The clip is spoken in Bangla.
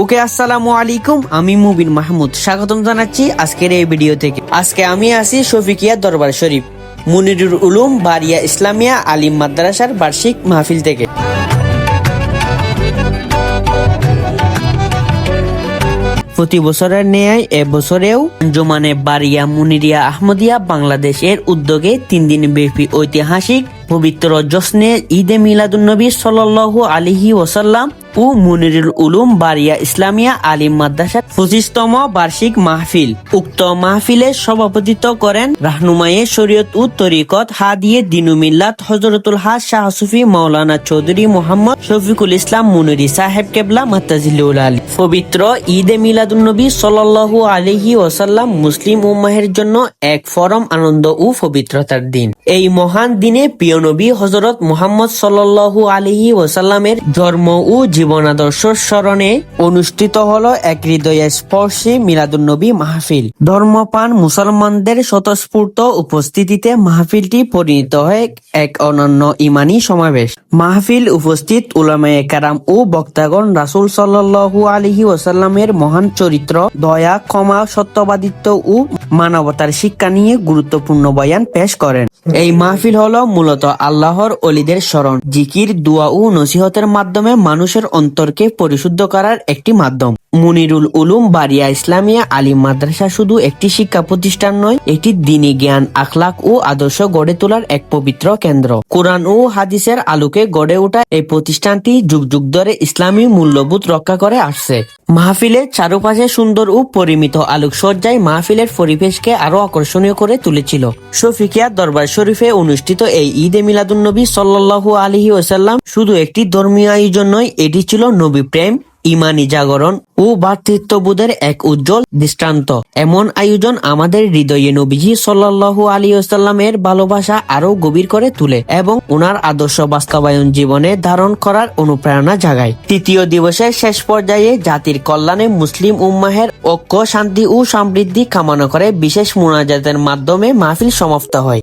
ওকে, আসসালামু আলাইকুম। আমি মুবিন মাহমুদ স্বাগতম জানাচ্ছি আজকের এই ভিডিও থেকে। আজকে আমি আছি শফিকিয়া দরবার শরীফ মুনিরুল উলুম বারিয়া ইসলামিয়া আলিম মাদ্রাসার বার্ষিক মাহফিল থেকে। প্রতি বছরের ন্যায় এবছরেও আঞ্জুমানে বারিয়া মুনিরিয়া আহমদিয়া বাংলাদেশের উদ্যোগে 3 দিন ব্যাপী ঐতিহাসিক পবিত্র জশ্নে ঈদে মিলাদুন্নবী সাল্লাল্লাহু আলাইহি ওয়াসাল্লাম ও মুনিরুল উলুম বারিয়া ইসলামিয়া আলিম মাদ্রাসার 25তম বার্ষিক মাহফিল। উক্ত মাহফিলে সভাপতিত্ব করেন রাহনুমায়ে শরীয়ত ও তরিকত হাদিয়ে দিনু মিল্লাত হযরতুল হাজ শাহ সুফি মাওলানা চৌধুরী মোহাম্মদ শফিকুল ইসলাম মুনিরি সাহেব কেবলা মাতাজিলুল আলী। পবিত্র ঈদে মিলাদুন্নবী সাল্লাল্লাহু আলাইহি ওয়াসাল্লাম মুসলিম উম্মাহের জন্য এক পরম আনন্দ ও পবিত্রতার দিন। এই মহান দিনে প্রিয় নবী হযরত মুহাম্মদ সাল্লাল্লাহু আলাইহি ওয়াসাল্লামের ধর্ম ও জীবনাদর্শ স্মরণে অনুষ্ঠিত হলো এক হৃদয়স্পর্শী মিলাদুন্নবী মাহফিল। ধর্মপ্রাণ মুসলমানদের স্বতঃস্ফূর্ত উপস্থিতিতে মাহফিলটি পরিণত হয় এক অনন্য ইমানি সমাবেশ। মাহফিল উপস্থিত উলামায়ে কেরাম ও বক্তাগণ রাসূল সাল্লাল্লাহু আলাইহি ওয়াসাল্লামের মহান চরিত্র, দয়া, ক্ষমা, সত্যবাদিত্ব ও মানবতার শিক্ষা নিয়ে গুরুত্বপূর্ণ বয়ান পেশ করেন। এই মাহফিল হলো মূলত আল্লাহর ওলিদের স্মরণ, জিকির, দোয়া ও নসিহতের মাধ্যমে মানুষের অন্তরকে পরিশুদ্ধ করার একটি মাধ্যম। মুনিরুল উলুম বারিয়া ইসলামিয়া আলিম মাদ্রাসা শুধু একটি শিক্ষা প্রতিষ্ঠান নয়, এটি দ্বীনি জ্ঞান, আখলাক ও আদর্শ গড়ে তোলার এক পবিত্র কেন্দ্র। কোরআন ও হাদিসের আলোকে গড়ে ওঠা এই প্রতিষ্ঠানটি যুগ যুগ ধরে ইসলামী মূল্যবোধ রক্ষা করে আসছে। মাহফিলের চারপাশে সুন্দর ও পরিমিত আলোকসজ্জায় মাহফিলের পরিবেশকে আরো আকর্ষণীয় করে তুলেছিল। শফিকিয়া দরবার শরীফে অনুষ্ঠিত এই ঈদে মিলাদুন্নবী সাল্লাল্লাহু আলাইহি ওয়াসাল্লাম শুধু একটি ধর্মীয় আয়োজন নয়, এটি ছিল নবী প্রেম, ইমানি জাগরণ ও ভ্রাতৃত্ববোধের এক উজ্জ্বল দৃষ্টান্ত। এমন আয়োজন আমাদের হৃদয়ে নবীজি সাল্লাল্লাহু আলাইহি ওয়াসাল্লামের ভালোবাসা আরো গভীর করে তুলে এবং ওনার আদর্শ বাস্তবায়ন জীবনে ধারণ করার অনুপ্রেরণা জাগায়। তৃতীয় দিবসের শেষ পর্যায়ে জাতির কল্যাণে মুসলিম উম্মাহের ঐক্য, শান্তি ও সমৃদ্ধি কামনা করে বিশেষ মুনাজাতের মাধ্যমে মাহফিল সমাপ্ত হয়।